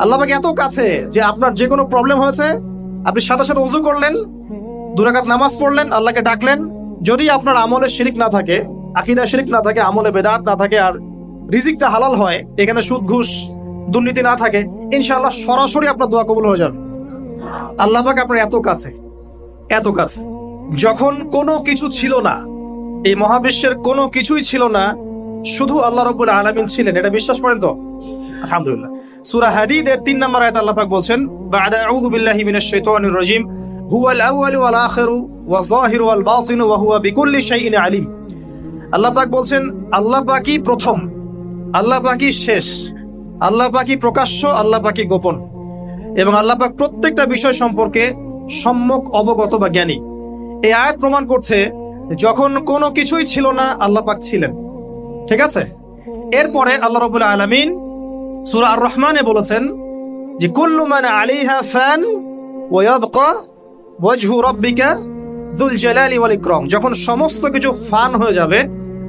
আল্লাহ পাক এত কাছে যে আপনার যে কোনো প্রবলেম হয়েছে, আপনি সাথে সাথে ওযু করলেন, 2 রাকাত নামাজ পড়লেন, আল্লাহকে ডাকলেন। যদি আপনার আমলে শিরিক না থাকে, আকীদা শিরিক না থাকে, আমলে বেদাত না থাকে, আর রিজিকটা হালাল হয়, এখানে সুদ ঘুষ দুর্নীতি না থাকে, ইনশাআল্লাহ সরাসরি আপনার দোয়া কবুল হয়ে যাবে। আল্লাহ পাক আপনার এত কাছে, এত কাছে। যখন কোনো কিছু ছিল না, এই মহাবিশ্বের কোনো কিছুই ছিল না, শুধু আল্লাহ রাব্বুল আলামিন ছিলেন, এটা বিশ্বাস করেন তো? আলহামদুলিল্লাহ। সূরা হাদীদের 3 নম্বর আয়াতে আল্লাহ পাক বলছেন, বা'দা আউযু বিল্লাহি মিনাশ শাইতানির রাজীম, হুয়াল আউয়ালু ওয়াল আখিরু ওয়াজ যাহিরু ওয়াল বাতিনু ওয়া হুয়া বিকুল্লি শাইইন আলিম। আল্লাহ পাক বলছেন, আল্লাহ পাকই প্রথম, আল্লাহ পাকই শেষ, আল্লাহ পাকই প্রকাশ্য, আল্লাহ পাকই গোপন, এবং আল্লাহ পাক প্রত্যেকটা বিষয় সম্পর্কে সম্যক অবগত বা জ্ঞানী। এই আয়াত প্রমাণ করছে যখন কোনো কিছুই ছিল না, আল্লাহ পাক ছিলেন। ঠিক আছে? এরপরে আল্লাহ রাব্বুল আলামিন সূরা আর রহমানে বলেছেন যে কুল্লু মান আলাইহা ফান ওয়া ইয়াবকা ওয়াজহু রাব্বিকা যুল জালালি ওয়াল ইকরাম। যখন সমস্ত কিছু ফান হয়ে যাবে,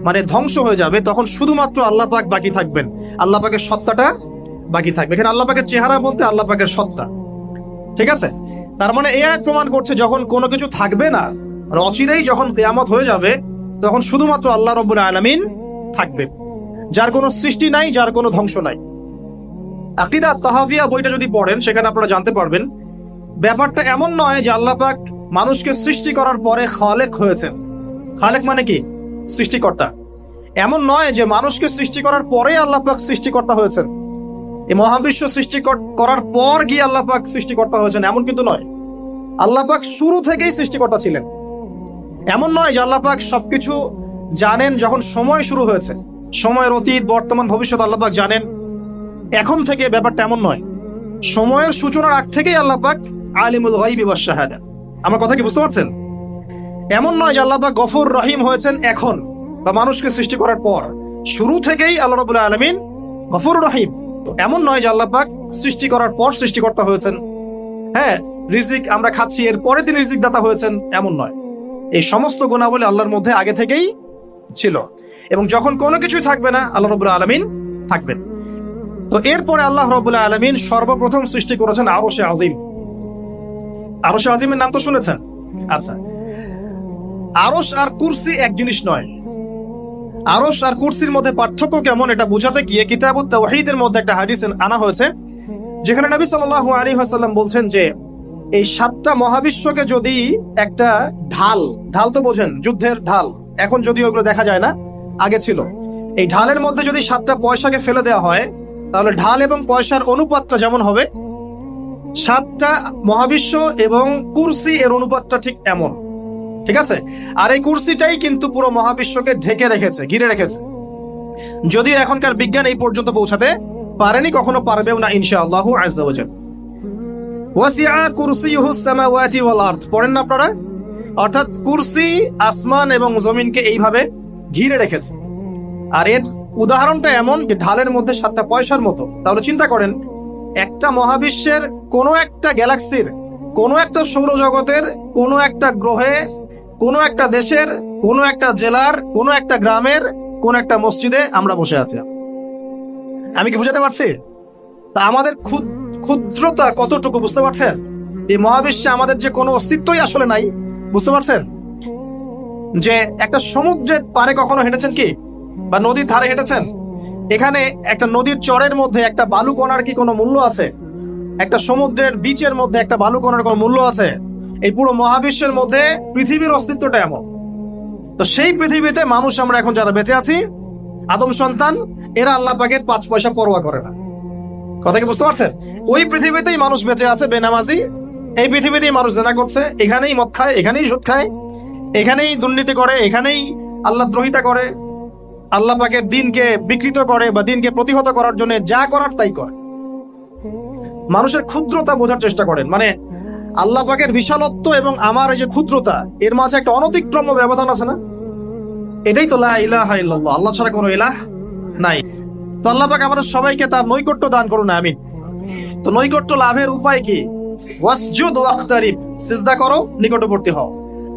মানে ধ্বংস হয়ে যাবে, তখন শুধুমাত্র আল্লাহ পাক বাকি থাকবেন, আল্লাহ পাকের সত্তাটা বাকি থাকবে। এখানে আল্লাহ পাকের চেহারা বলতে আল্লাহ পাকের সত্তা। ঠিক আছে? তার মানে এই আয়াত প্রমাণ করছে যখন কোনো কিছু থাকবে না, মানে অচিরেই যখন কিয়ামত হয়ে যাবে, তখন শুধুমাত্র আল্লাহ রাব্বুল আলামিন থাকবে, যার কোনো সৃষ্টি নাই, যার কোনো ধ্বংস নাই। আকীদা তাহাফিয়া বইটা যদি পড়েন, সেখানে আপনারা জানতে পারবেন ব্যাপারটা এমন নয় যে আল্লাহ পাক মানুষকে সৃষ্টি করার পরে খালেক হয়েছেন। খালেক মানে কি? সৃষ্টিকর্তা। এমন নয় যে মানুষকে সৃষ্টি করার পরে আল্লাহ পাক সৃষ্টিকর্তা হয়েছেন, এই মহাবিশ্ব সৃষ্টি করার পর গিয়ে আল্লাহ পাক সৃষ্টিকর্তা হয়েছেন, এমন কিন্তু নয়। আল্লাহ পাক শুরু থেকেই সৃষ্টিকর্তা ছিলেন। এমন নয় যে আল্লাহ পাক সবকিছু জানেন যখন সময় শুরু হয়েছে, সময়ের অতীত, বর্তমান, ভবিষ্যৎ আল্লাহ পাক জানেন এখন থেকে, ব্যাপারটা এমন নয়। সময়ের সূচনার আগ থেকেই আল্লাহ পাক আলিমুল গায়বি ওয়াশ শাহাদা। আমার কথা কি বুঝতে পারছেন? এমন নয় যে আল্লাহ পাক গফুর রহিম হয়েছেন এখন বা মানুষকে সৃষ্টি করার পর। শুরু থেকেই আল্লাহ রাব্বুল আলামিন গফুর রহিম। এমন নয় যে আল্লাহ পাক সৃষ্টি করার পর সৃষ্টিকর্তা হয়েছেন। হ্যাঁ, রিজিক আমরা খাচ্ছি, এর পরে তিনি রিজিক দাতা হয়েছেন, এমন নয়। এই সমস্ত গুণাবলী আল্লাহর মধ্যে আগে থেকেই ছিল, এবং যখন কোনো কিছুই থাকবে না, আল্লাহ রাব্বুল আলামিন থাকবেন। তো এরপরে আল্লাহ রাব্বুল আলামিন সর্বপ্রথম সৃষ্টি করেছেন আরশে আজিম। আরশে আজিমের নাম তো শুনেছেন? আচ্ছা, আরশ আর কুরসি এক জিনিস নয়। আরশ আর কুরসির মধ্যে পার্থক্য কেমন, এটা বোঝাতে গিয়ে কিতাবুত তাওহীদের মধ্যে একটা হাদিস আনা হয়েছে, যেখানে নবী সাল্লাল্লাহু আলাইহি ওয়াসাল্লাম বলছেন যে এই 7টা মহাবিশ্বকে যদি একটা ঢাল, ঢাল তো বোঝেন, যুদ্ধের ঢাল, এখন যদিও ওগুলো দেখা যায় না, আগে ছিল, এই ঢালের মধ্যে যদি 7টা পয়সাকে ফেলে দেওয়া হয়, তাহলে ঢাল এবং পয়সার অনুপাতটা যেমন হবে, 7টা মহাবিশ্ব এবং কুরসি এর অনুপাতটা ঠিক এমন। ঠিক আছে? আর এই কুরসিটাই কিন্তু পুরো মহাবিশ্বকে ঢেকে রেখেছে, ঘিরে রেখেছে। যদিও এখনকার বিজ্ঞান এই পর্যন্ত পৌঁছাতে পারেনি, কখনো পারবেও না ইনশাআল্লাহু আযজা ওয়া জাল্লা। ওয়াসিআ কুরসিয়ুহুস সামাওয়াতি ওয়াল আরদ, পড়েন না আপনারা? অর্থাৎ কুরসি আসমান এবং জমিনকে এইভাবে ঘিরে রেখেছে। আর এর উদাহরণটা এমন যে ঢালের মধ্যে 7টা পয়সার মতো। তাহলে চিন্তা করেন, একটা মহাবিশ্বের কোনো একটা গ্যালাক্সির, কোনো একটা সৌরজগতের, কোনো একটা গ্রহে, কোনো একটা দেশের, কোনো একটা জেলার, কোনো একটা গ্রামের, কোন একটা মসজিদে আমরা বসে আছি। আমি কি বুঝাতে পারছি? তা আমাদের ক্ষুদ্রতা কতটুকু বুঝতে পারছেন? এই মহাবিশ্বে আমাদের যে কোনো অস্তিত্বই আসলে নাই, বুঝতে পারছেন? যে একটা সমুদ্রের পারে কখনো হেঁটেছেন কি, বা নদীর ধারে হেঁটেছেন? এখানে একটা নদীর চরের মধ্যে একটা বালু কণার কি কোনো মূল্য আছে? একটা সমুদ্রের বিচের মধ্যে একটা বালু কণার কোনো মূল্য আছে? এই পুরো মহাবিশ্বের মধ্যে পৃথিবীর অস্তিত্বটা এমন। তো সেই পৃথিবীতে মানুষ আমরা এখন যারা বেঁচে আছি, আদম সন্তান, এরা আল্লাহ পাকের 5 পয়সা পরোয়া করে না। কথা কি বুঝতে পারছেন? ওই পৃথিবীতেই মানুষ বেঁচে আছে বেনামাজি, এই পৃথিবীতেই মানুষ জেনা করছে, এখানেই মদ খায়, এখানেই সুদ খায়, এখানেই দুর্নীতি করে, এখানেই আল্লাহ দ্রোহিতা করে, আল্লাহ পাকের দিনকে বিকৃত করে বা দিনকে প্রতিহত করার জন্য যা করার তাই করে। মানুষের ক্ষুদ্রতা বোঝার চেষ্টা করেন, মানে আল্লাহ পাকের বিশালত্ব এবং আমার এই যে ক্ষুদ্রতা, এর মাঝে একটা অনতিক্রম্য ব্যবধান আছে না? এটাই তো লা ইলাহা ইল্লাল্লাহ, আল্লাহ ছাড়া কোনো ইলাহ নাই। তো আল্লাহ পাক আমাদের সবাইকে তার নৈকট্য দান করুন, আমিন। তো নৈকট্য লাভের উপায় কি? ওয়াসজুদ ওয়াক্তারিব, সিজদা করো, নিকটবর্তী হও।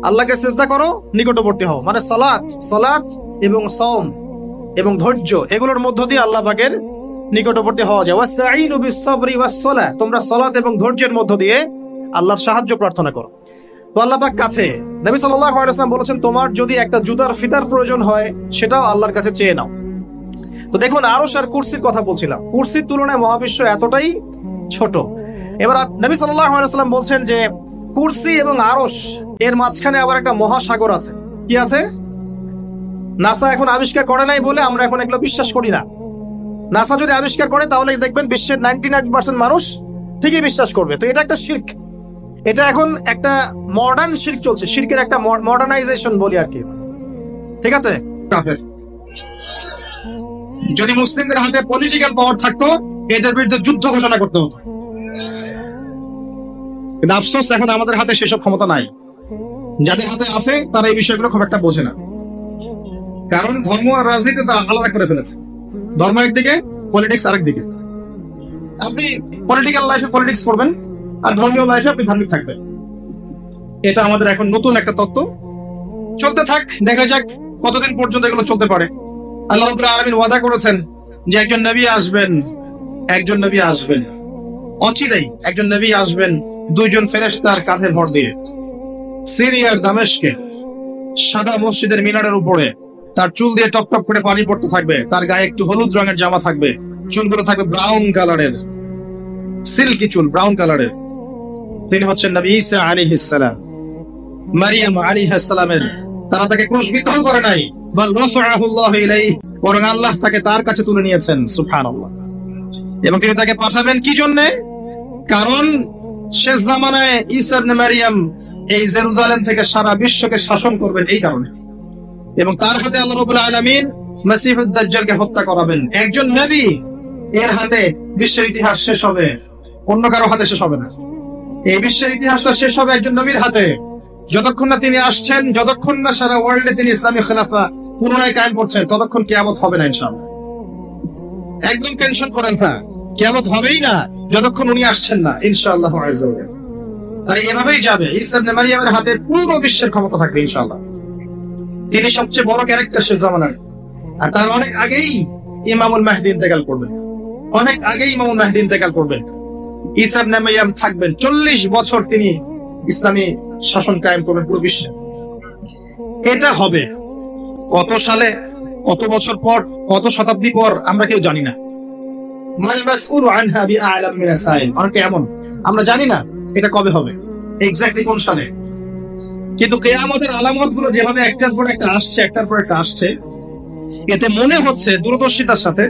আল্লাহকে সিজদা করো, নিকটবর্তী হও, মানে সালাত এবং সওম এবং ধৈর্য, এগুলোর মধ্য দিয়ে আল্লাহ পাকের নিকটবর্তী হওয়া যায়। ওয়াস্তাঈনু বিস-সাবরি ওয়াস-সালাহ, তোমরা সালাত এবং ধৈর্যের মধ্য দিয়ে আল্লাহর সাহায্য প্রার্থনা করো। তো আল্লাহ পাক কাছে। নবী সাল্লাল্লাহু আলাইহি ওয়াসাল্লাম বলেছেন, তোমার যদি একটা জুতার ফিতার প্রয়োজন হয় সেটাও আল্লাহর কাছে চেয়ে নাও। তো দেখুন, আরশ আর কুরসির কথা বলছিলাম, কুরসির তুলনায় মহাবিশ্ব এতটাই ছোট। এবার নবী সাল্লাল্লাহু আলাইহি ওয়াসাল্লাম বলছেন যে কুরসি এবং আরশ এর মাঝখানে আবার একটা মহাসাগর আছে। কি আছে? নাসা এখন আবিষ্কার করে নাই বলে আমরা এখন এগুলো বিশ্বাস করি না। নাসা যদি আবিষ্কার করে তাহলে দেখবেন বিশ্বের 99% মানুষ ঠিকই বিশ্বাস করবে। তো এটা একটা শিরক, এটা এখন একটা মডার্ন শিরক চলছে, শিরকের একটা মডার্নাইজেশন বলি আর কি, ঠিক আছে? কাফের। যদি মুসলিমদের হাতে পলিটিক্যাল পাওয়ার থাকতো এদের বিরুদ্ধে যুদ্ধ ঘোষণা করতে হতো, কিন্তু আফসোস এখন আমাদের হাতে সেসব ক্ষমতা নাই। যাদের হাতে আছে তারা এই বিষয়গুলো খুব একটা বোঝে না, কারণ ধর্ম আর রাজনীতি তারা আলাদা করে ফেলেছে। ধর্ম একদিকে, পলিটিক্স আরেক দিকে। আপনি পলিটিক্যাল লাইফে পলিটিক্স করবেন আর ধর্মীয় লাইফে আপনি ধার্মিক থাকবেন। এটা আমাদের এখন নতুন একটা তত্ত্ব। চলতে থাক, দেখা যাক কতদিন পর্যন্ত এগুলো চলতে পারে। আল্লাহ রাব্বুল আলামিন ওয়াদা করেছেন যে একজন নবী আসবেন, একজন নবী আসবেন অচিরেই, একজন নবী আসবেন দুইজন ফেরেশতার কাঁধে ভর দিয়ে। সিরিয়ার দামেস্কে সাদা মসজিদের মিনারের উপরে তার চুল দিয়ে টপ টপ করে পানি পড়তে থাকবে, তার গায়ে একটু হলুদ রঙের জামা থাকবে, চুলগুলো থাকবে ব্রাউন কালারের, সিল্কি চুল ব্রাউন কালারের। তিনি হচ্ছেন নবী ঈসা আলাইহিস সালাম। মারিয়াম আলাইহিস সালামের তারা তাকে ক্রুশবিদ্ধ করে নাই, বাল রাফাআহু আল্লাহু ইলাইহি, বরং আল্লাহ তাকে তার কাছে তুলে নিয়েছেন। সুবহানাল্লাহ। এবং তিনি তাকে পাঠাবেন কি জন্য? কারণ শেষ জামানায় ঈসা ইবনে মারিয়াম এই জেরুজালেম থেকে সারা বিশ্বকে শাসন করবেন এই কারণে, এবং তার হাতে আল্লাহ রাব্বুল আলামিন মাসিহুদ দাজ্জালকে হত্যা করাবেন। একজন নবী এর হাতে বিশ্বের ইতিহাস শেষ হবে, অন্য কারো হাতে শেষ হবে না। এই বিশ্বের ইতিহাসটা শেষ হবে একজন নবীর হাতে। যতক্ষণ না তিনি আসছেন, যতক্ষণ না সারা ওয়ার্ল্ডে তিনি ইসলামী খেলাফা পুনরায় কায়েম করছেন, ততক্ষণ কিয়ামত হবে না ইনশাআল্লাহ। একদম টেনশন করেন না, কিয়ামত হবেই না যতক্ষণ উনি আসছেন না ইনশাআল্লাহ আযজা ওয়া জাল্লা। তাই এভাবেই যাবে, ঈসা ইবনে মারিয়ামের হাতে পুরো বিশ্বের ক্ষমতা থাকবে ইনশাআল্লাহ। তিনি সবচেয়ে বড় ক্যারেক্টার শেষ জামানার, আর তার অনেক আগেই ইমামুল মাহদী ইন্তেকাল করবেন, অনেক আগেই ইমামুল মাহদী ইন্তেকাল করবেন। ঈসা ইবনে মারিয়াম থাকবেন 40 বছর, তিনি ইসলামী শাসন কায়েম করবেন পুরো বিশ্বে। এটা হবে কত সালে, কত বছর পর, কত শতাব্দী পর আমরা কেউ জানি না। মাল মাসউলু আনহা বিআলাম মিনাস সাইল, অনেকে এমন আমরা জানি না এটা কবে হবে, এক্স্যাক্টলি কোন সালে। কিন্তু কিয়ামতের আলামতগুলো যেভাবে একটার পর একটা আসছে, একটার পর একটা আসছে, এতে মনে হচ্ছে দূরদর্শিতার সাথে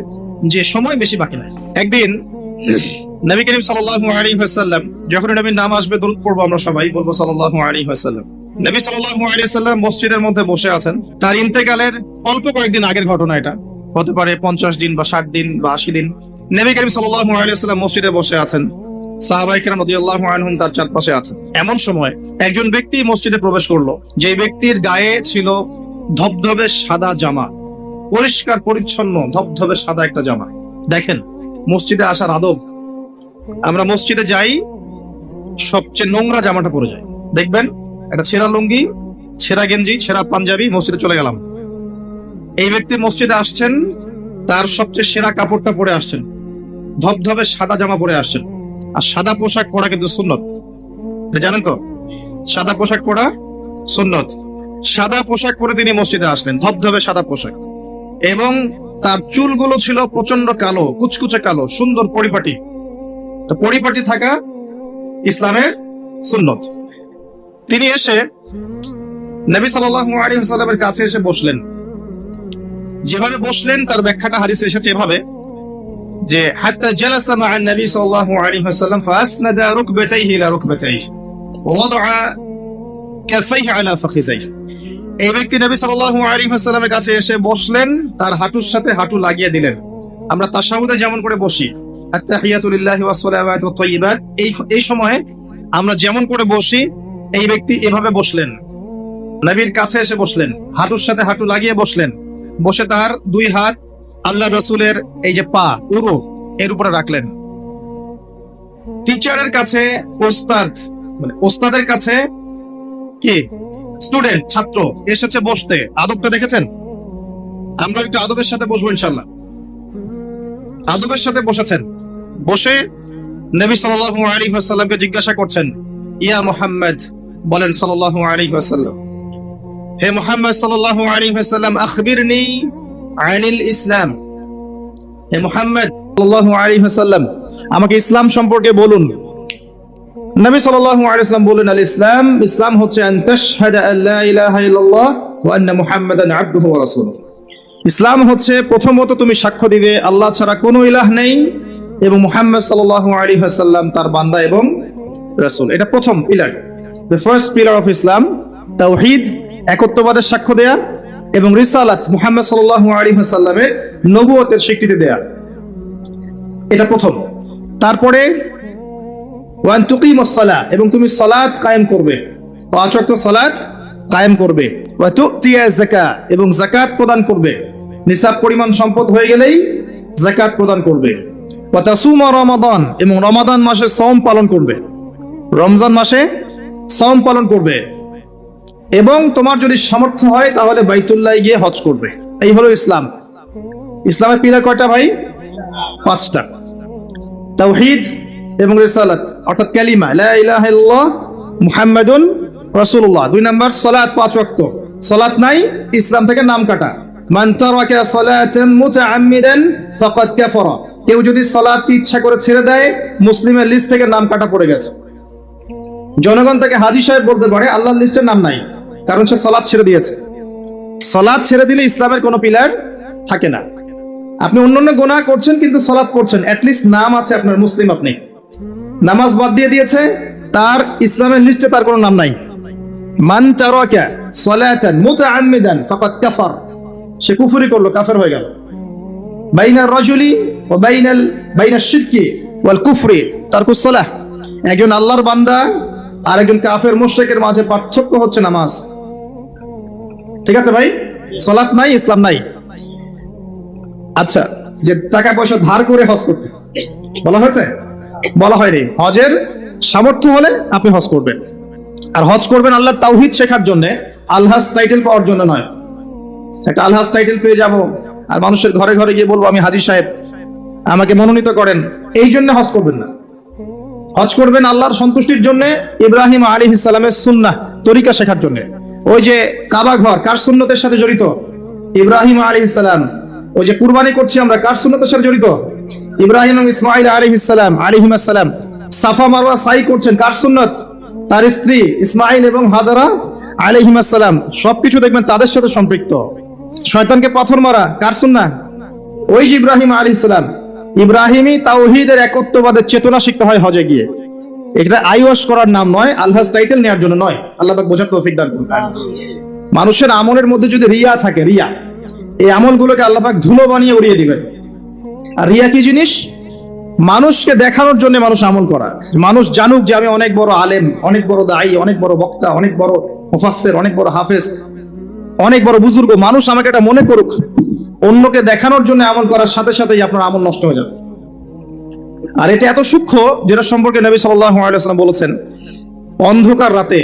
যে সময় বেশি বাকি নাই। একদিন নবী করিম সাল্লাল্লাহু আলাইহি ওয়াসাল্লাম, যখন নবীর নাম আসবে দরুদ পড়বো, আমরা সবাই বলবো সাল্লাল্লাহু আলাইহি ওয়াসাল্লাম। নবী সাল্লাল্লাহু আলাইহি ওয়াসাল্লাম মসজিদের মধ্যে বসে আছেন। তার ইন্তেকালের অল্প কয়েকদিন আগের ঘটনা, এটা হতে পারে 50 দিন বা 60 দিন বা 80 দিন। নবী করিম সাল্লাল্লাহু আলাইহি ওয়াসাল্লাম মসজিদে বসে আছেন, সাহাবায়ে কেরাম রাদিয়াল্লাহু আনহুম তার চারপাশে আছেন। এমন সময় একজন ব্যক্তি মসজিদে প্রবেশ করলো, যে ব্যক্তির গায়ে ছিল ধবধবে সাদা জামা, পরিষ্কার পরিচ্ছন্ন ধবধবে সাদা একটা জামা। দেখেন মসজিদে আসার আদব, আমরা মসজিদে যাই সবচেয়ে নোংরা জামাটা পরে যাই, দেখবেন একটা ছেঁড়া লুঙ্গি, ছেঁড়া গেঞ্জি, ছেঁড়া পাঞ্জাবি, মসজিদে চলে গেলাম। এই ব্যক্তি মসজিদে আসছেন, তার সবচেয়ে সেরা কাপড়টা পরে আসছেন, ধবধবে সাদা জামা পরে আসছেন। আর সাদা পোশাক পরা কিন্তু সুন্নত, জানেন তো? সাদা পোশাক পরা সুন্নত। সাদা পোশাক পরে তিনি মসজিদে আসলেন, ধবধবে সাদা পোশাক, এবং তার চুলগুলো ছিল প্রচন্ড কালো, কুচকুচে কালো, সুন্দর পরিপাটি। তো পরিপাটি থাকা ইসলামের সুন্নত। তিনি এসে নবী সাল্লাল্লাহু আলাইহি ওয়াসাল্লামের কাছে এসে বসলেন। যেভাবে বসলেন তার ব্যাখ্যাটা হাদিসে এসেছে এভাবে, যে হাত্তা জালাসা মা'আন নবী সাল্লাল্লাহু আলাইহি ওয়াসাল্লাম ফাসনাদা রুকবাতাইহি ইলা রুকবাতাইহি ওয়া ওয়াদা'a কাফাইহি আলা ফাখিজাইহি। এই ব্যক্তি নবী সাল্লাল্লাহু আলাইহি ওয়াসাল্লামের কাছে এসে বসলেন, তার হাঁটুর সাথে হাঁটু লাগিয়ে দিলেন। আমরা তাশাহুদে যেমন করে বসি, আত-তাহিয়াতু লিল্লাহি ওয়াস সালাওয়াতু ওয়াত তাইয়্যিবাত, এই সময়ে আমরা যেমন করে বসি, এই ব্যক্তি এভাবে বসলেন, নবীর কাছে এসে বসলেন, হাঁটুর সাথে হাঁটু লাগিয়ে বসলেন। বসে তার দুই হাত আল্লাহ রাসূলের এই যে পা, উরু, এর উপরে রাখলেন। টিচারের কাছে ওস্তাদ, মানে ওস্তাদের কাছে কি স্টুডেন্ট, ছাত্র এসেছে বসতে, আদবটা দেখেছেন? আমরা একটু আদবের সাথে বসবো ইনশাআল্লাহ। আদবের সাথে বসেছেন, বসে নবী সাল্লাল্লাহু আলাইহি ওয়াসাল্লামকে জিজ্ঞাসা করছেন, ইয়া মুহাম্মদ, বলেন সাল্লাল্লাহু আলাইহি ওয়াসাল্লাম, হে মুহাম্মদ সাল্লাল্লাহু আলাইহি ওয়াসাল্লাম, আখবিরনি আনিল ইসলাম। হে মুহাম্মদ সাল্লাল্লাহু আলাইহি ওয়াসাল্লাম, আমাকে ইসলাম সম্পর্কে বলুন। নবী সাল্লাল্লাহু আলাইহি ওয়াসাল্লাম বলেন, আল ইসলাম, ইসলাম হচ্ছে আন তাশহাদা আল্লা ইলাহা ইল্লাল্লাহ ওয়া আন্না মুহাম্মাদান আবদুহু ওয়া রাসূলুহু। ইসলাম হচ্ছে প্রথমত তুমি সাক্ষ্য দিবে আল্লাহ ছাড়া কোনো ইলাহ নেই এবং মুহাম্মদ সাল্লাল্লাহু আলাইহি ওয়াসাল্লাম তার বান্দা এবং রাসূল। এটা প্রথম পিলার, the first pillar of Islam. তাওহীদ, একত্ববাদের সাক্ষ্য দেয়া, এবং রিসালাত, মুহাম্মদ সাল্লাল্লাহু আলাইহি ওয়াসাল্লামের নবুয়তের স্বীকৃতি দেয়া, এটা প্রথম। তারপরে ওয়ান তুকিমুস সালাহ, এবং তুমি সালাত কায়েম করবে, পাঁচ ওয়াক্ত সালাত কায়েম করবে। ওয়া তুতিয়া যাকাত, এবং যাকাত প্রদান করবে, নিসাব পরিমাণ সম্পদ হয়ে গেলেই যাকাত প্রদান করবে। ওয়া তাসুমা রমাদান, এবং রমাদান মাসে সওম পালন করবে, রমজান মাসে সওম পালন করবে, এবং তোমার যদি সামর্থ্য হয় তাহলে বাইতুল্লাহ গিয়ে হজ করবে। এই হলো ইসলাম। ইসলামের পিলার কয়টা ভাই? পাঁচটা। তাওহীদ এবং রিসালাত, অর্থাৎ কালিমা লা ইলাহা ইল্লাল্লাহ মুহাম্মাদুন রাসূলুল্লাহ। দুই নাম্বার সালাত, পাঁচ ওয়াক্ত। সালাত নাই, ইসলাম থেকে নাম কাটা। মান তারাকা সালাতান মুতাআম্মিদান ফাকাদ কাফারা, কেউ যদি সালাত ইচ্ছা করে ছেড়ে দেয়, মুসলিমের লিস্ট থেকে নাম কাটা পড়ে গেছে। জনগণ তাকে হাজী সাহেব বলতে পারে, আল্লাহর লিস্টের নাম নাই, কারণ সে সালাত ছেড়ে দিয়েছে। সালাত ছেড়ে দিলে ইসলামের কোনো পিলার থাকে না। আপনি অন্যান্য গুনাহ করছেন কিন্তু সালাত পড়ছেন, অ্যাটলিস্ট নাম আছে আপনার, মুসলিম আপনি। নামাজ বাদ দিয়ে দিয়েছে, তার ইসলামের লিস্টে তার কোনো নাম নাই। মান তারাকা সালাতান মুতাআম্মিদান ফাকাদ কাফার, সে কুফরি করলো, কাফের হয়ে গেল। বাইনার রাজুলি ওয়া বাইনাশ শিরকি ওয়াল কুফরি তারকুস সালাহ, একজন আল্লাহর বান্দা আর একজন কাফের মুশরিকের মাঝে পার্থক্য হচ্ছে নামাজ। ঠিক আছে ভাই? সালাত নাই, ইসলাম নাই। আচ্ছা, যে টাকা পয়সা ধার করে হজ করতে বলা হয়েছে? বলা হয়নি। হজের সামর্থ্য হলে আপনি হজ করবেন, আর হজ করবেন আল্লাহর তাওহীদ শেখার জন্য, আলহাজ টাইটেল পাওয়ার জন্য নয়। একটা আলহাজ টাইটেল পেয়ে যাব আর মানুষের ঘরে ঘরে গিয়ে বলবো আমি হাজী সাহেব, আমাকে মনোনীত করেন, এই জন্য হজ করবেন না। হজ করবেন আল্লাহর সন্তুষ্টির জন্য, ইব্রাহিম আলাইহিস সালামের সুন্নাহ তরিকা শেখার জন্য। ওই যে কাবা ঘর কার সুন্নতের সাথে জড়িত? ইব্রাহিম আলাইহিস সালাম। ওই যে কুরবানি করছি আমরা, কার সুন্নতের সাথে জড়িত? ইব্রাহিম এবং ইসমাঈল আলাইহিস সালাম। সাফা মারওয়া সাই করছেন, কার সুন্নত? তার স্ত্রী ইসমাঈল এবং হাজারা আলাইহিস সালাম। সবকিছু দেখবেন তাদের সাথে সম্পৃক্ত। শয়তানকে পাথর মারা, কার সুন্নাহ? ওই যে ইব্রাহিম আলাইহিস সালাম। ইব্রাহিমী তাওহীদের একত্ববাদের চেতনা শিখতে হয় হজে গিয়ে। এটা আইওয়াশ করার নাম নয়, আলহাজ টাইটেল নেওয়ার জন্য নয়। আল্লাহ পাক বোঝার তৌফিক দান করুন। মানুষের আমলের মধ্যে যদি রিয়া থাকে, রিয়া, এই আমলগুলোকে আল্লাহ পাক ধুলো বানিয়ে উড়িয়ে দিবেন। আর রিয়া কি জিনিস? মানুষকে দেখানোর জন্য মানুষ আমল করা, মানুষ জানুক যে আমি অনেক বড় আলেম, অনেক বড় দায়ী, অনেক বড় বক্তা, অনেক বড় মুফাসসির, অনেক বড় হাফেজ, অনেক বড় বুজুর্গ। মানুষ আমাকে এটা মনে করুক। অন্যকে দেখানোর জন্য আমল করার সাথে সাথেই আপনার আমল নষ্ট হয়ে যাবে। আর এটা এত সূক্ষ্ম, যেটা সম্পর্কে নবী সাল্লাল্লাহু আলাইহি ওয়াসাল্লাম বলেছেন, অন্ধকার রাতে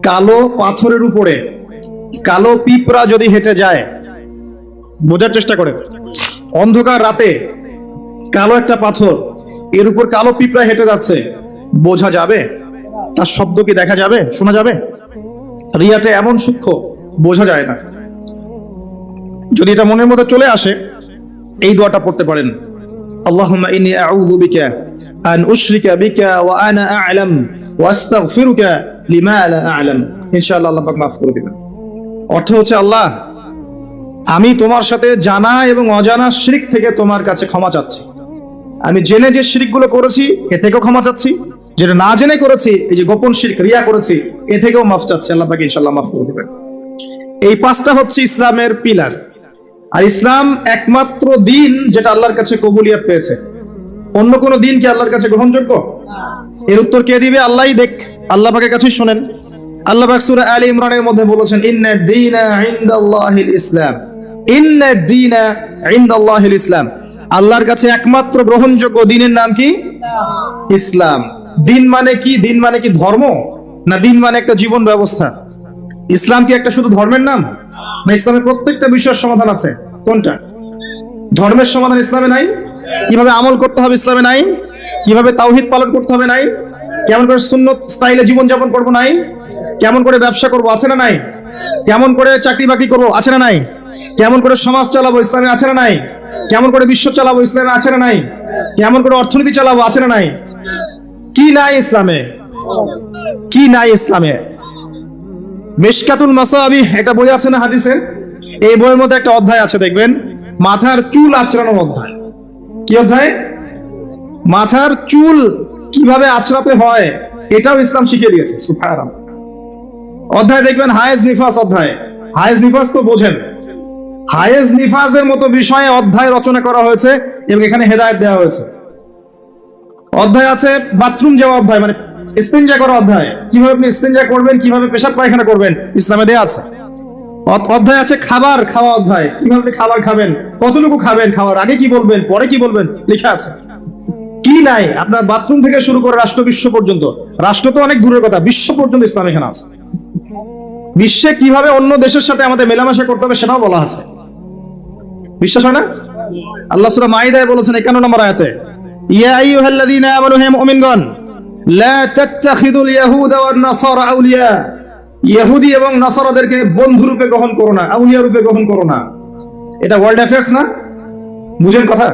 কালো পাথরের উপরে কালো পিঁপড়া যদি হেঁটে যায়, বোঝার চেষ্টা করে, অন্ধকার রাতে কালো একটা পাথর, এর উপর কালো পিঁপড়া হেঁটে যাচ্ছে, বোঝা যাবে? তার শব্দ কি দেখা যাবে, শোনা যাবে? রিয়াটা এমন সূক্ষ্ম, বোঝা যায় না। যদি এটা মনের মধ্যে চলে আসে, এই দোয়াটা পড়তে পারেন, আল্লাহুম্মা ইন্নী আউযু বিকা আন উশরিকা বিকা ওয়া আনা আ'লাম ওয়া আস্তাগফিরুকা লিমা লা আ'লাম। ইনশাআল্লাহ আল্লাহ পাক মাফ করে দিবেন। অর্থ হচ্ছে, আল্লাহ, আমি তোমার সাথে জানা এবং অজানা শিরক থেকে তোমার কাছে ক্ষমা চাচ্ছি। আমি জেনে যে শিরকগুলো করেছি এ থেকেও ক্ষমা চাচ্ছি, যেটা না জেনে করেছি, এই যে গোপন শিরক, রিয়া করেছি, এ থেকেও মাফ চাচ্ছি। আল্লাহ পাক ইনশাআল্লাহ মাফ করে দিবেন। এই পাঁচটা হচ্ছে ইসলামের পিলার। আর ইসলাম একমাত্র দিন যেটা আল্লাহর কাছে কবুলিয়ত পেয়েছে। অন্য কোন দিন কি আল্লাহর কাছে গ্রহণযোগ্য? এর উত্তর কে দিবে? আল্লাহই দেখ। আল্লাহ পাকের কাছেই শুনেন। আল্লাহ পাক সূরা আলে ইমরানের মধ্যে বলেছেন, ইন্নাদ দীনা ইনদাল্লাহিল ইসলাম। ইন্নাদ দীনা ইনদাল্লাহিল ইসলাম। আল্লাহর কাছে একমাত্র গ্রহণযোগ্য দিনের নাম কি? ইসলাম। দিন মানে কি? দিন মানে কি ধর্ম, না দিন মানে একটা জীবন ব্যবস্থা? ইসলাম কি একটা শুধু ধর্মের নাম, না ইসলামের প্রত্যেকটা বিষয়ের সমাধান আছে? কোনটা? ধর্মের সমাধান ইসলামে নাই? কিভাবে আমল করতে হবে ইসলামে নাই? কিভাবে তাওহীদ পালন করতে হবে নাই? কেমন করে সুন্নত স্টাইলে জীবনযাপন করবো নাই? কেমন করে ব্যবসা করবো আছে না নাই? কেমন করে চাকরি বাকরি করবো আছে না নাই? কেমন করে সমাজ চালাবো ইসলামে আছে না নাই? কেমন করে বিশ্ব চালাবো ইসলামে আছে না নাই? কেমন করে অর্থনীতি চালাবো আছে না নাই? কি নাই ইসলামে? কি নাই ইসলামে? মিশকাতুল মাসাবিহ একটা বই আছে না হাদিসের, এই বইয়ের মধ্যে একটা অধ্যায় আছে দেখবেন, মাথার চুল আঁচড়ানোর অধ্যায়। কি অধ্যায়? মাথার চুল কিভাবে আঁচড়াতে হয় এটাও ইসলাম শিখিয়ে দিয়েছে। সুবহানাল্লাহ। অধ্যায় দেখবেন হায়েজ নিফাস অধ্যায়। হায়েজ নিফাস তো বোঝেন, হায়েজ নিফাসের মতো বিষয়ে অধ্যায় রচনা করা হয়েছে এবং এখানে হেদায়েত দেওয়া হয়েছে। অধ্যায় আছে বাথরুম যাওয়া অধ্যায়, মানে ইস্তেঞ্জা করা অধ্যায়, কিভাবে আপনি ইস্তেঞ্জা করবেন, কিভাবে পেশাব পায়খানা করবেন ইসলামে দেয়া আছে। অধ্যায় আছে খাবার খাওয়া অধ্যায়, কিভাবে আপনি খাবার খাবেন, কতটুকু খাবেন, খাওয়ার আগে কি বলবেন, পরে কি বলবেন লেখা আছে। কি নাই? আপনার বাথরুম থেকে শুরু করে রাষ্ট্র বিশ্ব পর্যন্ত, রাষ্ট্র তো অনেক দূরের কথা, বিশ্ব পর্যন্ত ইসলাম এখানে আছে। বিশ্বে কিভাবে অন্য দেশের সাথে আমাদের মেলামেশা করতে হবে সেটাও বলা আছে। বিশ্বাস হয় না? আল্লাহ সূরা মাইদায় বলেছেন 51 নম্বর আয়াতে, ইয়া আইয়ুহাল্লাযীনা আমানু, হে মুমিনগণ, লা তাত্তাখিযুল ইয়াহুদা ওয়ান নাসারা আউলিয়া, ইহুদি এবং নাসারাদেরকে বন্ধু রূপে গ্রহণ করো না, আউলিয়া রূপে গ্রহণ করো না। এটা ওয়ার্ল্ড অ্যাফেয়ার্স না? বুঝেন কথা?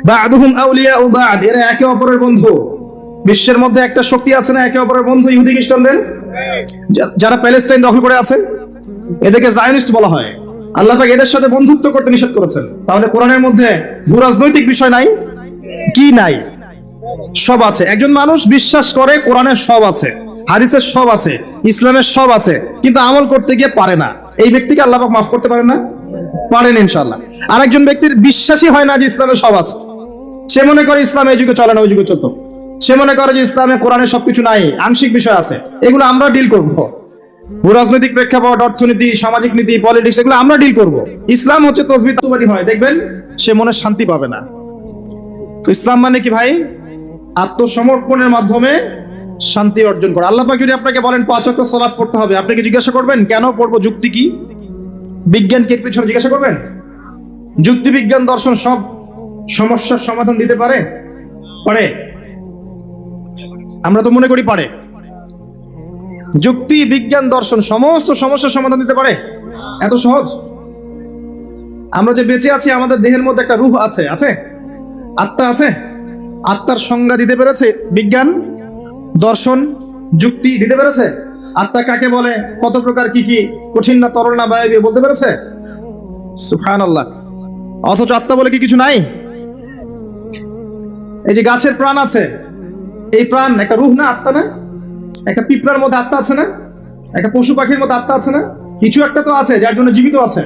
বা'দুহুম আউলিয়াউ বা'দ, এরা একে অপরের বন্ধু। বিশ্বের মধ্যে একটা শক্তি আছে না একে অপরের বন্ধু, ইহুদি খ্রিস্টানদের, যারা প্যালেস্টাইন দখল করে আছে, এদেরকে জায়নিস্ট বলা হয়। আল্লাহ পাক এদের সাথে বন্ধুত্ব করতে নিষেধ করেছেন। তাহলে কোরআনের মধ্যে ভূরাজনৈতিক বিষয় নাই? কি নাই? সব আছে। একজন মানুষ বিশ্বাস করে কোরআনের সব আছে, হাদিসের সব আছে, ইসলামের সব আছে, কিন্তু আমল করতে গিয়ে পারে না, এই ব্যক্তিকে আল্লাহ পাক মাফ করতে পারেন না? পারেন ইনশাআল্লাহ। আর একজন ব্যক্তির বিশ্বাসই হয় না যে ইসলামে সব আছে, সে মনে করে ইসলাম এই যুগে চলে না ওই যুগে চলতো, সে মনে করে যে ইসলামে কোরআনে সবকিছু নাই, আংশিক বিষয় আছে, এগুলো আমরা ডিল করব। ভূরাজনৈতিক প্রেক্ষাপট, অর্থনীতি, সামাজিক নীতি, পলিটিক্স, এগুলো আমরা ডিল করব। ইসলাম হচ্ছে তসবিহবাদী হয়, দেখবেন সে মনে শান্তি পাবে না। তো ইসলাম মানে কি ভাই? আত্মসমর্পণের মাধ্যমে শান্তি অর্জন করা। আল্লাহ পাক যদি আপনাকে বলেন 5 ওয়াক্ত সালাত পড়তে হবে, আপনি কি জিজ্ঞাসা করবেন কেন পড়বো, যুক্তি কি, বিজ্ঞান কি এর পিছনে জিজ্ঞাসা করবেন? যুক্তি বিজ্ঞান দর্শন সব সমস্যার সমাধান দিতে পারে? পারে? আমরা তো মনে করি পারে। যুক্তি বিজ্ঞান দর্শন সমস্ত সমস্যার সমাধান দিতে পারে? এত সহজ? আমরা যে বেঁচে আছি, আমাদের দেহের মধ্যে একটা রূহ আছে, আছে আত্মা আছে। আত্মার সংজ্ঞা দিতে পেরেছে বিজ্ঞান, দর্শন, যুক্তি দিতে পেরেছে? আত্মা কাকে বলে, কত প্রকার, কি কি, কঠিন না তরল না বায়বীয় বলতে পেরেছে? সুবহানাল্লাহ। অথচ আত্মা বলে কি কিছু নাই? এই যে গাছের প্রাণ আছে, এই প্রাণ একটা রূহ না, আত্মা না? একটা পিঁপড়ার মধ্যে আত্মা আছে না? একটা পশু পাখির মধ্যে আত্মা আছে না? কিছু একটা তো আছে যার জন্য জীবিত আছে।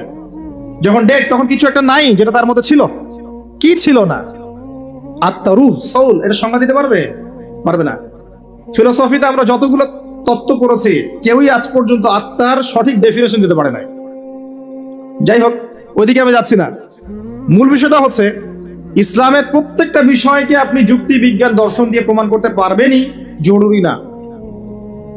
যখন ডেড তখন কিছু একটা নাই যেটা তার মধ্যে ছিল। কি ছিল না? আত্মা, রূহ, সোল, এটা সংজ্ঞা দিতে পারবে? পারবে না। ফিলোসফিতে আমরা যতগুলো তত্ত্ব পড়েছি, কেউই আজ পর্যন্ত আত্মার সঠিক ডেফিনেশন দিতে পারে নাই। যাই হোক, ওইদিকে আমি যাচ্ছি না। মূল বিষয়টা হচ্ছে, ইসলামের প্রত্যেকটা বিষয়কে আপনি যুক্তি বিজ্ঞান দর্শন দিয়ে প্রমাণ করতে পারবেনই জরুরি না,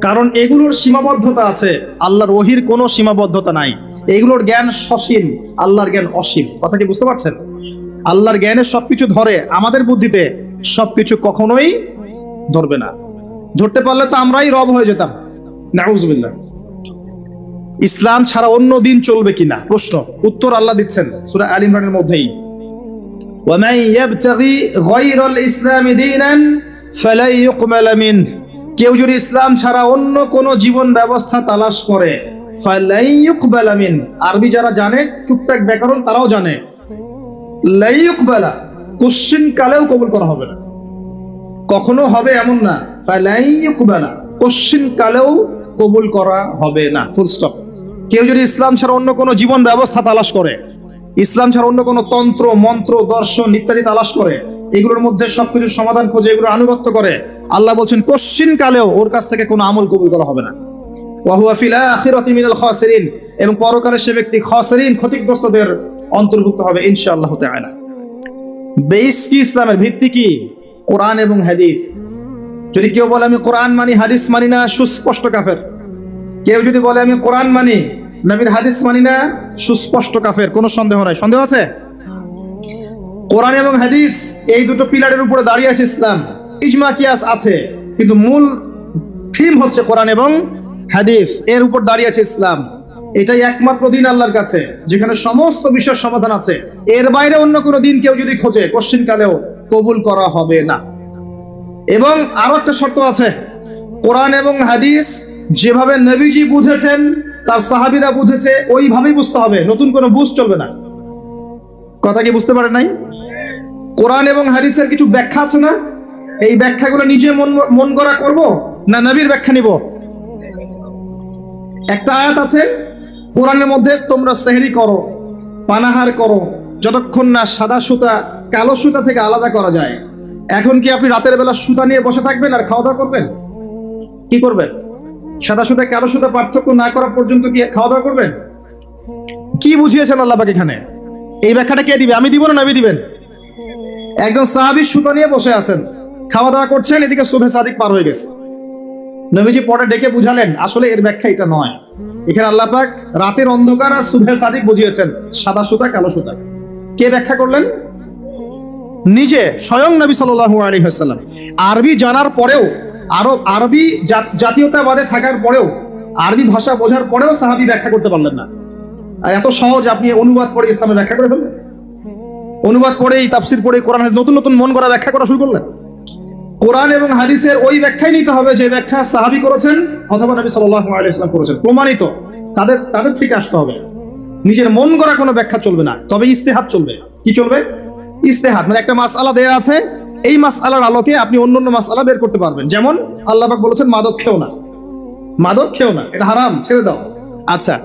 কারণ এগুলোর সীমাবদ্ধতা আছে। আল্লাহর ওহীর কোনো সীমাবদ্ধতা নাই। এগুলোর জ্ঞান সসীম, আল্লাহর জ্ঞান অসীম। কথা কি বুঝতে পারছেন? আল্লাহর জ্ঞানে সবকিছু ধরে, আমাদের বুদ্ধিতে সবকিছু কখনোই ধরবে না। ধরতে পারলে তো আমরাই রব হয়ে যেতাম, নাউজুবিল্লাহ। ইসলাম ছাড়া অন্য দিন চলবে কিনা প্রশ্ন, উত্তর আল্লাহ দিচ্ছেন সূরা আল ইমরানের মধ্যেই, ওয়ামান ইয়াবতাগি গায়রাল ইসলামি দীনান ফালা ইউকবাল মিন, কেউ যদি ইসলাম ছাড়া অন্য কোন জীবন ব্যবস্থা তালাশ করে, ফালা ইউকবাল মিন, আরবি যারা জানে টুকটাক ব্যাকরণ তারাও জানে, লা ইউকবালা, কোশ্চিন কালেও কবুল করা হবে না। কখনো হবে এমন না, ফালা ইউকবালা, কোশ্চিন কালেও কবুল করা হবে না, ফুল স্টপ। কেউ যদি ইসলাম ছাড়া অন্য কোনো জীবন ব্যবস্থা তালাশ করে, ইসলাম ছাড়া অন্য কোনো তন্ত্র মন্ত্র দর্শন ইত্যাদি তালাশ করে, এগুলোর মধ্যে সবকিছু সমাধান খোঁজে, এগুলো আনুগত্য করে, আল্লাহ বলছেন কোশ্চিন কালেও ওর কাছ থেকে কোনো আমল কবুল করা হবে না। ওয়া হুয়া ফিল আখিরাতি মিনাল খাসিরিন, এবং পরকালে সে ব্যক্তি খাসিরিন, ক্ষতিগ্রস্তদের অন্তর্ভুক্ত হবে ইনশাআল্লাহ তাআলা। বেস কি? ইসলামের ভিত্তি কি? কোরআন এবং হাদিস। যদি কেউ বলে আমি কোরআন মানি হাদিস মানি না, সুস্পষ্ট কাফের। কেউ যদি বলে আমি কোরআন মানি নবীর হাদিস মানি না, সুস্পষ্ট কাফের, কোনো সন্দেহ নাই। সন্দেহ আছে? কোরআন এবং হাদিস এই দুটো পিলারের উপরে দাঁড়িয়ে আছে ইসলাম। ইজমা কিয়াস আছে, কিন্তু মূল থিম হচ্ছে কোরআন এবং হাদিস, এর উপর দাঁড়িয়ে আছে ইসলাম। এটাই একমাত্র দিন আল্লাহর কাছে যেখানে সমস্ত বিষয়ের সমাধান আছে। এর বাইরে অন্য কোনো দিন কেউ যদি খোঁজে কোশ্চিনকালেও কবুল করা হবে না। এবং আরো একটা শর্ত আছে, কোরআন এবং হাদিস যেভাবে নবীজি বুঝেছেন, তার সাহাবীরা বুঝেছে, ওইভাবেই বুঝতে হবে, নতুন কোনো বুঝ চলবে না। কথা কি বুঝতে পারেন নাই? কোরআন এবং হাদিসের কিছু ব্যাখ্যা আছে না, এই ব্যাখ্যাগুলো নিজে মন গড়া করব না নবীর ব্যাখ্যা নিব? একটা আয়াত আছে কোরআনের মধ্যে, তোমরা সেহরি করো, পানাহার করো, যতক্ষণ না সাদা সুতা কালো সুতা থেকে আলাদা করা যায়। এখন কি আপনি রাতের বেলা সুতা নিয়ে বসে থাকবেন আর খাওয়া দাওয়া করবেন? কি করবেন? সাদা সুতা কালো সুতা পার্থক্য না করা পর্যন্ত কি খাওয়া দাওয়া করবেন? কি বুঝিয়েছেন আল্লাহ পাক এখানে? এই ব্যাখ্যাটা কে দিবে? আমি দিব না নবী দিবেন? একজন সাহাবী সুতা নিয়ে বসে আছেন, খাওয়া দাওয়া করছেন, এদিকে সুবহে সাদিক পার হয়ে গেছে। নবীজি পরে ডেকে বুঝালেন আসলে এর ব্যাখ্যা এটা নয়। এখানে আল্লাহ পাক রাতের অন্ধকার আর সুবহে সাদিক বুঝিয়েছেন, সাদা সুতা কালো সুতা। কে ব্যাখ্যা করলেন? নিজে স্বয়ং নবী সাল্লাল্লাহু আলাইহি ওয়াসাল্লাম। আরবি জানার পরেও, আরবি জাতীয়তাবাদে থাকার পরেও, আরবি ভাষা বোঝার পরেও সাহাবী ব্যাখ্যা করতে পারলেন না। আর এত সহজ আপনি অনুবাদ পড়ে ইসলামের ব্যাখ্যা করে ফেললেন। অনুবাদ পড়েই, তাফসির পড়ে কোরআন হাদিস নতুন নতুন মন গড়া ব্যাখ্যা করা শুরু করলেন। কোরআন এবং হাদিসের ওই ব্যাখ্যাই নিতে হবে যে ব্যাখ্যা সাহাবী করেছেন অথবা নবী সাল্লাল্লাহু আলাইহি ওয়াসাল্লাম করেছেন, প্রমাণিত। তাদের থেকে আসতে হবে। নিজের মন গড়া কোনো ব্যাখ্যা চলবে না, তবে ইস্তেহাদ চলবে। কি চলবে? ইস্তেহাদ মানে একটা মাসআলা দেয়া আছে, এই মাসআলার আলোকে আপনি অন্যান্য মাসআলা বের করতে পারবেন। যেমন আল্লাহ পাক বলেছেন মাদক খেও না, মাদক খেও না, এটা হারাম, ছেড়ে দাও। আচ্ছা,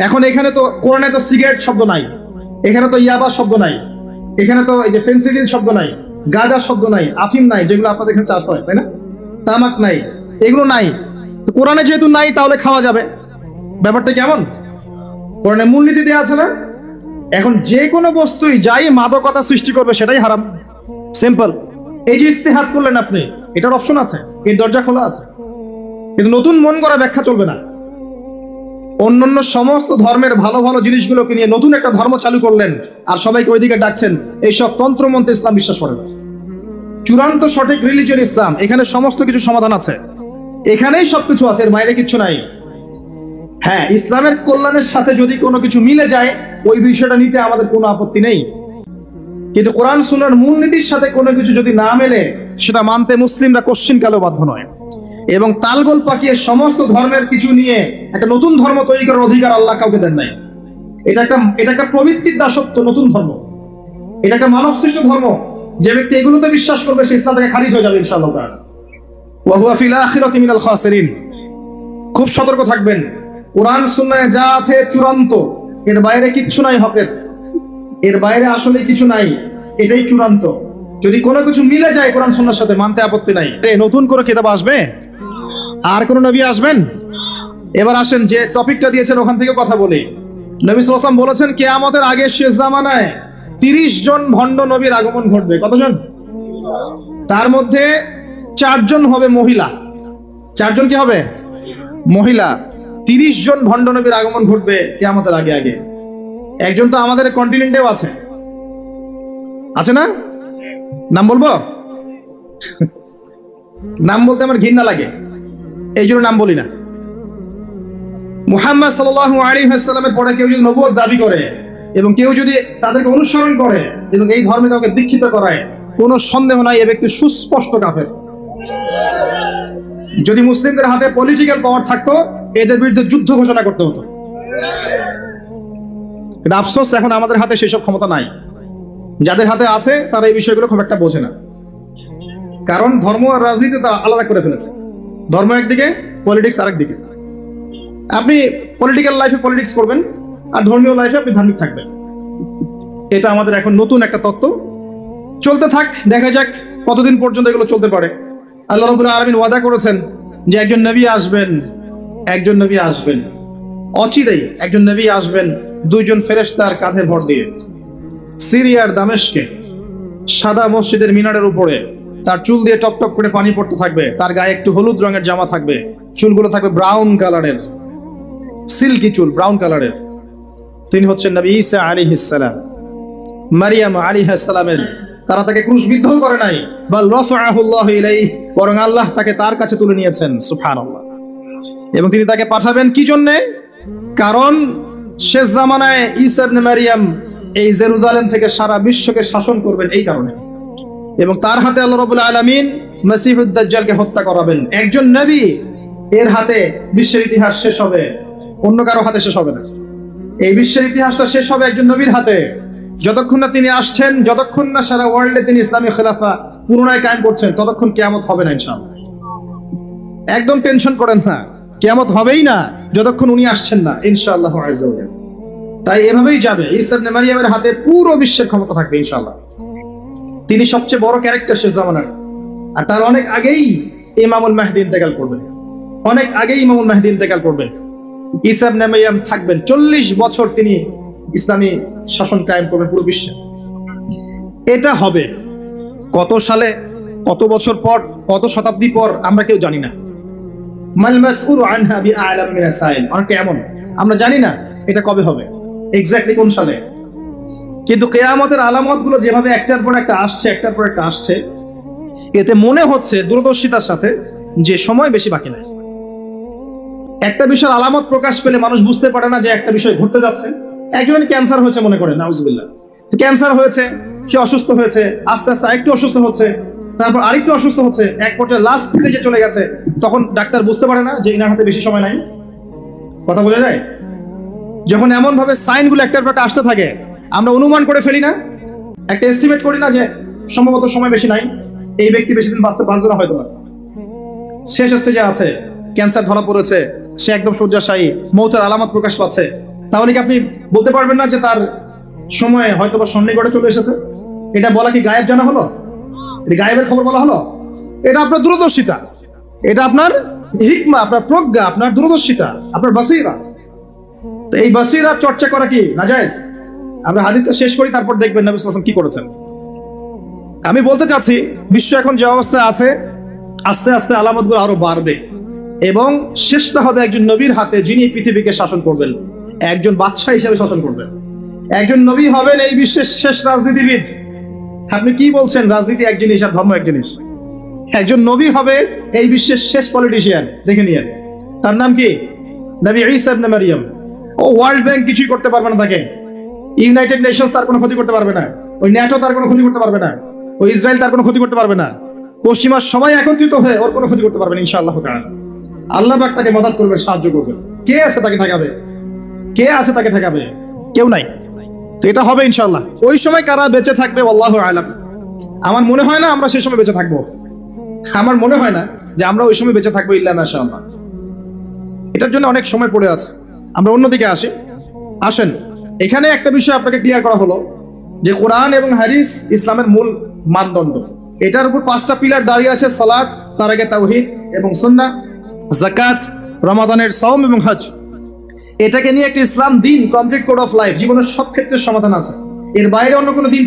এখন এখানে তো কোরআনে তো সিগারেট শব্দ নাই, এখানে তো ইয়াবা শব্দ নাই, এখানে তো এই যে ফেন্সিডিল শব্দ নাই, গাঁজা শব্দ নাই, আফিম নাই, যেগুলো আপনাদের এখানে চাষ হয়, তাই না? তামাক নাই, এগুলো নাই। তো কোরআনে যেহেতু নাই, তাহলে খাওয়া যাবে। ব্যাপারটা কেমন? কোরআনে মূলনীতি দেওয়া আছে না? এখন যে কোনো বস্তুই যাই মাদকতা সৃষ্টি করবে সেটাই হারাম, সিম্পল। এই যে ইস্তেহাদ করলেন আপনি, এটার অপশন আছে, এর দরজা খোলা আছে, কিন্তু নতুন মন করা ব্যাখ্যা চলবে না। অন্যান্য সমস্ত ধর্মের ভালো ভালো জিনিসগুলোকে নিয়ে নতুন একটা ধর্ম চালু করলেন আর সবাইকে ওইদিকে ডাকছেন। এইসব তন্ত্রমন্ত্রে ইসলাম বিশ্বাস করে না। চূড়ান্ত সঠিক রিলিজিয়ন ইসলাম, এখানে সমস্ত কিছু সমাধান আছে, এখানেই সবকিছু আছে, এর বাইরে কিচ্ছু নাই। হ্যাঁ, ইসলামের কল্যাণের সাথে যদি কোনো কিছু মিলে যায়, ওই বিষয়টা নিতে আমাদের কোনো আপত্তি নেই, কিন্তু কোরআন সুন্নাহর মূলনীতির সাথে কোনো কিছু যদি না মেলে, সেটা মানতে মুসলিমরা কোশ্চিনকালেও বাধ্য নয়। এবং তালগোল পাকিয়ে সমস্ত ধর্মের কিছু নিয়ে একটা নতুন ধর্ম তৈরি করার অধিকার আল্লাহ কাউকে দেন নাই। এটা একটা প্রবৃত্তির দাসত্ব, নতুন ধর্ম। এটা একটা মানব সৃষ্ট ধর্ম। যে ব্যক্তি এগুলোতে বিশ্বাস করবে, সে ইসলাম থেকে খারিজ হয়ে যাবে ইনশাআল্লাহ। ওয়া হুয়া ফিল আখিরাতি মিনাল খাসিরিন। খুব সতর্ক থাকবেন। কোরআন সুন্নাহে যা আছে চূড়ান্ত, এর বাইরে কিচ্ছু নাই হকের, এর বাইরে আসলে কিছু নাই, এটাই চূড়ান্ত। যদি কোনো কিছু মিলে যায় কোরআন সুন্নাহর সাথে, মানতে আপত্তি নাই। নতুন করে কিতাব আসবে, আর কোন নবী আসবেন? এবার আসেন যে টপিকটা দিয়েছেন ওখান থেকে কথা বলি। নবী সাল্লাল্লাহু আলাইহি ওয়াসাল্লাম বলেছেন কিয়ামতের আগে শেষ জামানায় 30 জন ভণ্ড নবীর আগমন ঘটবে। কতজন? তার মধ্যে 4 জন হবে মহিলা। 4 জন কি হবে? মহিলা। 30 জন ভণ্ড নবীর আগমন ঘটবে কিয়ামতের আগে আগে। একজন তো আমাদের কন্টিনেন্টেও আছে, আছে না? নাম বলবো? নাম বলতে আমার ঘৃণা লাগে, এই জন্য নাম বলি না। মুহাম্মদ সাল্লাল্লাহু আলাইহি ওয়াসাল্লামের পরে কেউ যদি নবুয়ত দাবি করে এবং কেউ যদি তাদেরকে অনুসরণ করে এবং এই ধর্মে কাউকে দীক্ষিত করায়, কোনো সন্দেহ নাই এ ব্যক্তি সুস্পষ্ট কাফের। যদি মুসলিমদের হাতে পলিটিক্যাল পাওয়ার থাকতো, এদের বিরুদ্ধে যুদ্ধ ঘোষণা করতে হতো। কিন্তু আফসোস, এখন আমাদের হাতে সেসব ক্ষমতা নাই। যাদের হাতে আছে তারা এই বিষয়গুলো খুব একটা বোঝে না, কারণ ধর্ম আর রাজনীতি তারা আলাদা করে ফেলেছে। ধর্ম একদিকে, পলিটিক্স আরেক দিকে। আপনি পলিটিক্যাল লাইফে পলিটিক্স করবেন আর ধর্মীয় লাইফে আপনি ধার্মিক থাকবেন। এটা আমাদের এখন নতুন একটা তত্ত্ব। চলতে থাক, দেখা যাক কতদিন পর্যন্ত এগুলো চলতে পারে। আল্লাহ রাব্বুল আলামিন ওয়াদা করেছেন যে একজন নবী আসবেন, একজন নবী আসবেন, অচিরেই একজন নবী আসবেন 2 জন ফেরেশতার কাঁধে ভর দিয়ে। সিরিয়ার দামেস্কে সাদা মসজিদের মিনারের উপরে তার চুল দিয়ে টপটপ করে পানি পড়তে থাকবে, তার গায়ে একটু হলুদ রঙের জামা থাকবে, চুলগুলো থাকবে ব্রাউন কালারের, সিল্কি চুল, ব্রাউন কালারের। তিনি হচ্ছেন নবী ঈসা আলাইহিস সালাম। মারিয়াম আলাইহিস সালামের, তারা তাকে ক্রুশবিদ্ধ করে নাই, বাল রাফাআহুল্লাহু ইলাইহি, বরং আল্লাহ তাকে তার কাছে তুলে নিয়েছেন, সুবহানাল্লাহ। এবং তিনি তাকে পাঠাবেন কি জন্য? কারণ শেষ জামানায় ঈসা ইবনে মারিয়াম এই জেরুজালেম থেকে সারা বিশ্বকে শাসন করবেন এই কারণে। এবং তার হাতে আল্লাহ রাব্বুল আলামিন মসিহুদ দাজ্জালকে হত্যা করাবেন। একজন নবী, এর হাতে বিশ্বের ইতিহাস শেষ হবে, অন্য কারো হাতে শেষ হবে না। এই বিশ্বের ইতিহাসটা শেষ হবে একজন নবীর হাতে। যতক্ষণ না তিনি আসছেন, যতক্ষণ না সারা ওয়ার্ল্ডে তিনি ইসলামী খেলাফা পুনরায় কায়েম করছেন, ততক্ষণ কিয়ামত হবে না ইনশাআল্লাহ। একদম টেনশন করেন না, কিয়ামত হবেই না যতক্ষণ উনি আসছেন না, ইনশাআল্লাহ আযজা ওয়া জাল্লা। তাই এভাবেই যাবে, ঈসা ইবনে মারিয়ামের হাতে পুরো বিশ্বের ক্ষমতা থাকবে ইনশাআল্লাহ। তিনি সবচেয়ে বড় ক্যারেক্টার শেষ জামানার। আর তার অনেক আগেই ইমামুল মাহদী ইন্তেকাল করবেন, অনেক আগেই ইমামুল মাহদী ইন্তেকাল করবেন। ঈসা ইবনে মারিয়াম থাকবেন 40 বছর, তিনি ইসলামী শাসন কায়েম করবেন পুরো বিশ্বে। এটা হবে কত সালে, কত বছর পর, কত শতাব্দী পর আমরা কেউ জানি না। মাল মাসউল আনহা বিআলাম মিনাস সাইল, অনেক এমন আমরা জানি না এটা কবে হবে, এক্স্যাক্টলি কোন সালে। কিন্তু কিয়ামতের আলামতগুলো যেভাবে একটার পর একটা আসছে, একটার পর একটা আসছে, এতে মনে হচ্ছে দূরদর্শিতার সাথে যে সময় বেশি বাকি নাই। একটা বিষয়ের আলামত প্রকাশ পেলে মানুষ বুঝতে পারে না যে একটা বিষয় ঘটতে যাচ্ছে। একজনের ক্যান্সার হয়েছে মনে করেন, নাউজুবিল্লাহ, ক্যান্সার হয়েছে, সে অসুস্থ হয়েছে, আস্তে আস্তে আরেকটু অসুস্থ হচ্ছে, তারপর আরেকটু অসুস্থ হচ্ছে, এক পর্যায়ে লাস্ট স্টেজে চলে গেছে। তখন ডাক্তার বুঝতে পারে না যে ইনার হাতে বেশি সময় নাই। কথা বোঝা যায়? যখন এমন ভাবে সাইনগুলো একটার পর একটা আসতে থাকে, আমরা অনুমান করে ফেলি না, একটা এস্টিমেট করি না যে সম্ভবত সময় বেশি নাই, এই ব্যক্তি বেশি দিন বাঁচতে পারবে না, হয়তো শেষ স্টেজে আছে, ক্যান্সার ধরা পড়েছে, সে একদম শয্যাশায়ী, মৌতের আলামত প্রকাশ পাচ্ছে। তাহলে কি আপনি বলতে পারবেন না যে তার সময় হয়তো বা সন্নিকটে চলে এসেছে? এটা বলা কি গায়েব জানা হলো? এটা গায়েবের খবর বলা হলো? এটা আপনার দূরদর্শিতা, এটা আপনার হিকমা, আপনার প্রজ্ঞা, আপনার দূরদর্শিতা, আপনার বাসীরা। তো এই বাসীরা চর্চা করা কি নাজায়েজ? আমরা হাদিসটা শেষ করি, তারপর দেখবেন নবী সাল্লাল্লাহু আলাইহি ওয়াসাল্লাম কি করেছেন। আমি বলতে চাচ্ছি, বিশ্ব এখন যে অবস্থায় আছে, আস্তে আস্তে আলামতগুলো আরো বাড়বে এবং শেষটা হবে একজন নবীর হাতে, যিনি পৃথিবীকে শাসন করবেন, একজন বাদশা হিসেবে শাসন করবেন। একজন নবী হবেন এই বিশ্বের শেষ রাজনীতিবিদ। আপনি কি বলছেন? রাজনীতি এক জিনিস আর ধর্ম এক জিনিস। একজন নবী হবে এই বিশ্বের শেষ পলিটিশিয়ান, দেখে নিয়েন। তার নাম কি? নবী ঈসা ইবনে মারিয়াম। ও ওয়ার্ল্ড ব্যাংক কিছুই করতে পারবে না তাকে, ইউনাইটেড নেশনস তার কোনো ক্ষতি করতে পারবে না, ওই ন্যাটো তার কোনো ক্ষতি করতে পারবে না, ওই ইসরায়েল তার কোনো ক্ষতি করতে পারবে না, পশ্চিমা সবাই একত্রিত হয়ে ওর কোনো ক্ষতি করতে পারবে না ইনশাআল্লাহ তাআলা। আল্লাহ পাক তাকে মদদ করবে, সাহায্য করবে। কে আছে তাকে ঠেকাবে? কে আছে তাকে ঠেকাবে? কেউ নাই। তো এটা হবে ইনশাআল্লাহ। ওই সময় কারা বেঁচে থাকবে আল্লাহু আ'লাম। আমার মনে হয় না আমরা সেই সময় বেঁচে থাকবো, আমার মনে হয় না যে আমরা ওই সময় বেঁচে থাকবো, ইল্লা মাশাআল্লাহ। এটার জন্য অনেক সময় পড়ে আছে। আমরা অন্যদিকে আসেন। এখানে একটা বিষয় আপনাকে ক্লিয়ার করা হলো যে কোরআন এবং হাদিস ইসলামের মূল মানদণ্ড। এটার উপর 5টা পিলার দাঁড়িয়ে আছে: সালাত, তার আগে তাওহীদ এবং সুন্নাহ, যাকাত, রমাদানের সাওম এবং হজ। এটাকে নিয়ে একটা ইসলাম দিন, কমপ্লিট কোড অফ লাইফ, জীবনের সব ক্ষেত্রে সমাধান আছে। এর বাইরে অন্য কোনো দিন